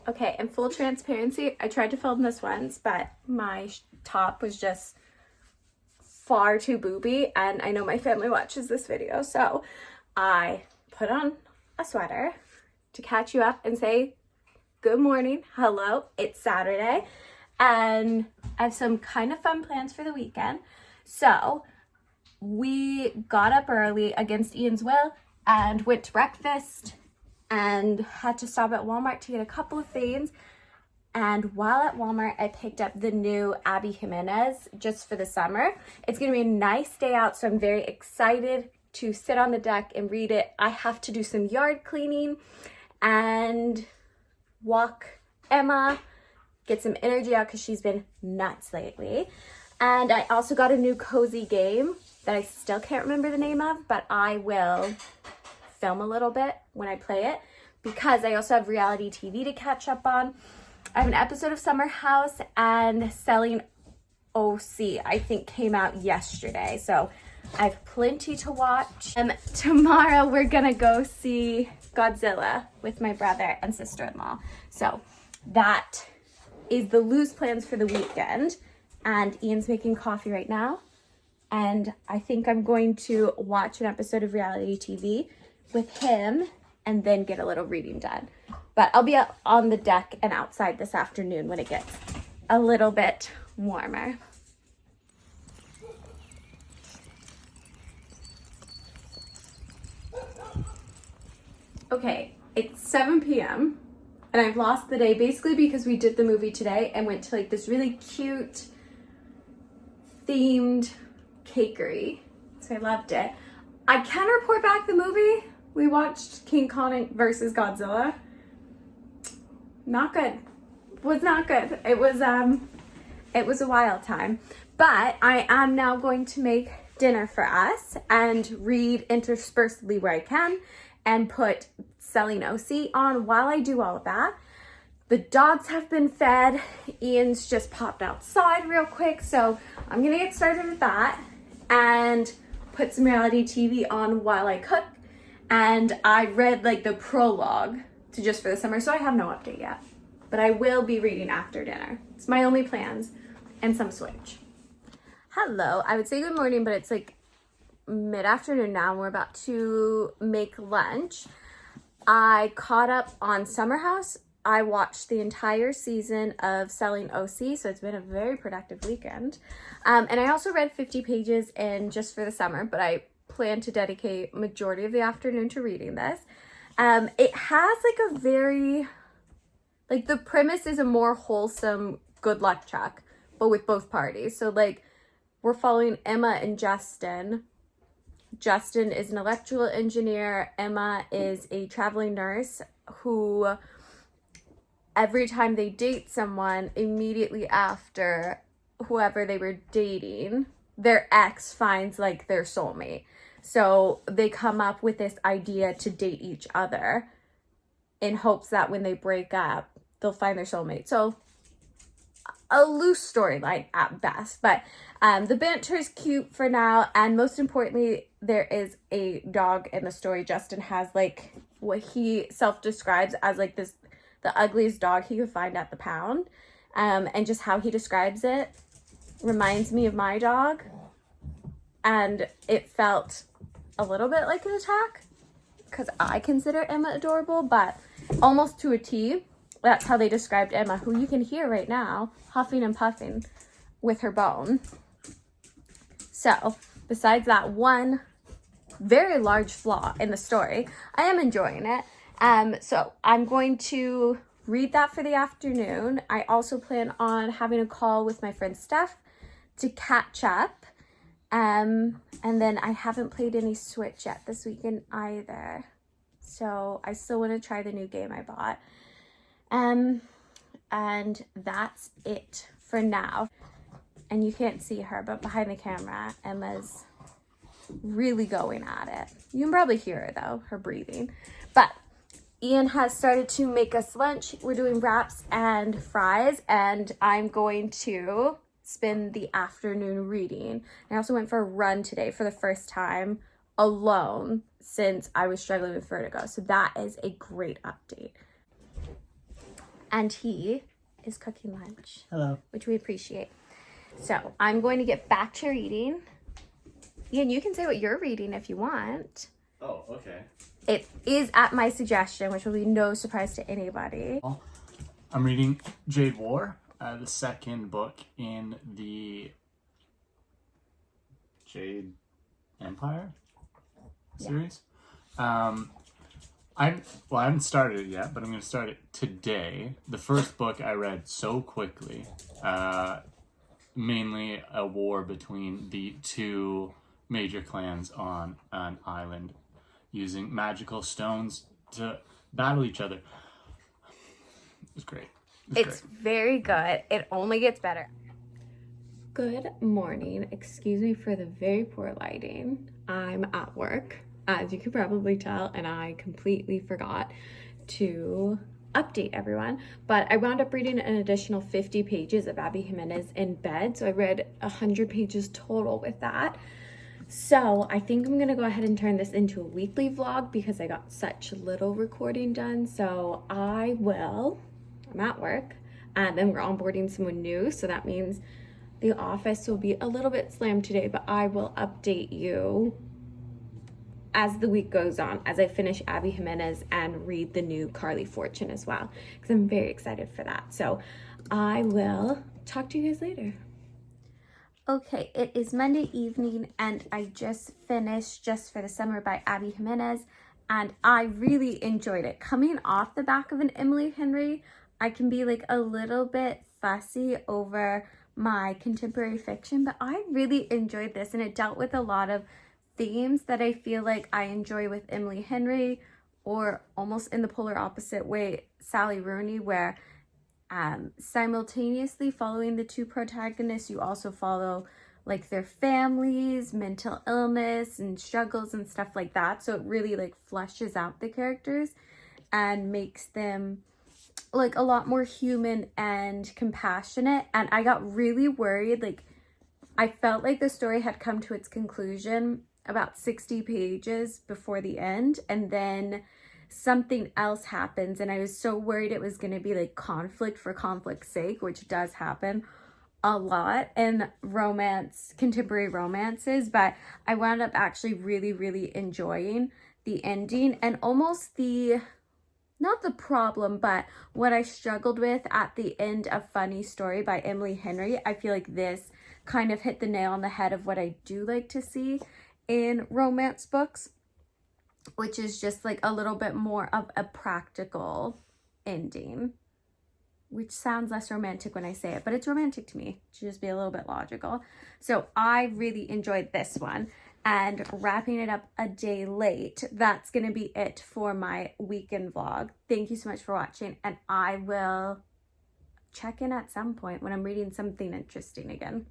Okay, in full transparency, I tried to film this once, but my top was just far too booby, and I know my family watches this video, so I put on a sweater to catch you up and say good morning, hello, it's Saturday, and I have some kind of fun plans for the weekend. So we got up early against Ian's will and went to breakfast and had to stop at Walmart to get a couple of things. And while at Walmart, I picked up the new Abby Jimenez just for the summer. It's gonna be a nice day out, so I'm very excited to sit on the deck and read it. I have to do some yard cleaning and walk Emma, get some energy out because she's been nuts lately. And I also got a new cozy game that I still can't remember the name of, but I will film a little bit when I play it because I also have reality TV to catch up on. I have an episode of Summer House and Selling OC, I think came out yesterday. So I have plenty to watch. Tomorrow we're gonna go see Godzilla with my brother and sister-in-law. So that is the loose plans for the weekend. And Ian's making coffee right now. And I think I'm going to watch an episode of reality TV with him and then get a little reading done. But I'll be up on the deck and outside this afternoon when it gets a little bit warmer. Okay, it's 7 p.m. and I've lost the day basically because we did the movie today and went to like this really cute themed cakery. So I loved it. I can report back the movie. We watched King Kong versus Godzilla. Not good. Was not good. It was a wild time. But I am now going to make dinner for us and read interspersedly where I can and put Selling OC on while I do all of that. The dogs have been fed. Ian's just popped outside real quick, so I'm gonna get started with that and put some reality TV on while I cook. And I read like the prologue to Just for the Summer, so I have no update yet. But I will be reading after dinner. It's my only plans and some Switch. Hello, I would say good morning, but it's like mid-afternoon now and we're about to make lunch. I caught up on Summer House. I watched the entire season of Selling OC, so it's been a very productive weekend. And I also read 50 pages in Just for the Summer, but I plan to dedicate majority of the afternoon to reading this. It has like a very, like the premise is a more wholesome good luck chuck, but with both parties. So like we're following Emma and Justin. Justin is an electrical engineer. Emma is a traveling nurse who every time they date someone, immediately after whoever they were dating, their ex finds like their soulmate. So they come up with this idea to date each other in hopes that when they break up, they'll find their soulmate. So a loose storyline at best, but the banter is cute for now. And most importantly, there is a dog in the story. Justin has like what he self-describes as like this, the ugliest dog he could find at the pound. And just how he describes it reminds me of my dog. And it felt a little bit like an attack because I consider Emma adorable, but almost to a T. That's how they described Emma, who you can hear right now huffing and puffing with her bone. So besides that one very large flaw in the story, I am enjoying it. So I'm going to read that for the afternoon. I also plan on having a call with my friend Steph to catch up. And then I haven't played any Switch yet this weekend either. So I still want to try the new game I bought. And that's it for now. And you can't see her, but behind the camera, Emma's really going at it. You can probably hear her though, her breathing. But Ian has started to make us lunch. We're doing wraps and fries, and I'm going to spend the afternoon reading. I also went for a run today for the first time alone since I was struggling with vertigo. So that is a great update. and he is cooking lunch. Hello. Which we appreciate. So I'm going to get back to reading. Ian, you can say what you're reading if you want. Oh, okay. It is at my suggestion, which will be no surprise to anybody. I'm reading Jade War, the second book in the Jade Empire series. I haven't started it yet, but I'm going to start it today. The first book I read so quickly, mainly a war between the two major clans on an island using magical stones to battle each other. It was great. It's very good. It only gets better. Good morning. Excuse me for the very poor lighting. I'm at work, as you can probably tell, and I completely forgot to update everyone. But I wound up reading an additional 50 pages of Abby Jimenez in bed. So I read 100 pages total with that. So I think I'm gonna go ahead and turn this into a weekly vlog because I got such little recording done. So I'm at work, and then we're onboarding someone new. So that means the office will be a little bit slammed today, but I will update you as the week goes on, as I finish Abby Jimenez and read the new Carly Fortune as well, because I'm very excited for that. So I will talk to you guys later. Okay, it is Monday evening, and I just finished Just for the Summer by Abby Jimenez, and I really enjoyed it. Coming off the back of an Emily Henry, I can be like a little bit fussy over my contemporary fiction, but I really enjoyed this, and it dealt with a lot of themes that I feel like I enjoy with Emily Henry, or almost in the polar opposite way, Sally Rooney, where simultaneously following the two protagonists, you also follow like their families, mental illness and struggles and stuff like that. So it really like fleshes out the characters and makes them like a lot more human and compassionate. And I got really worried, like I felt like the story had come to its conclusion about 60 pages before the end, and then something else happens, and I was so worried it was going to be like conflict for conflict's sake, which does happen a lot in romance, contemporary romances. But I wound up actually really enjoying the ending, and almost not the problem, but what I struggled with at the end of Funny Story by Emily Henry. I feel like this kind of hit the nail on the head of what I do like to see in romance books, which is just like a little bit more of a practical ending, which sounds less romantic when I say it, but it's romantic to me to just be a little bit logical. So I really enjoyed this one. And wrapping it up a day late, that's going to be it for my weekend vlog. Thank you so much for watching, and I will check in at some point when I'm reading something interesting again.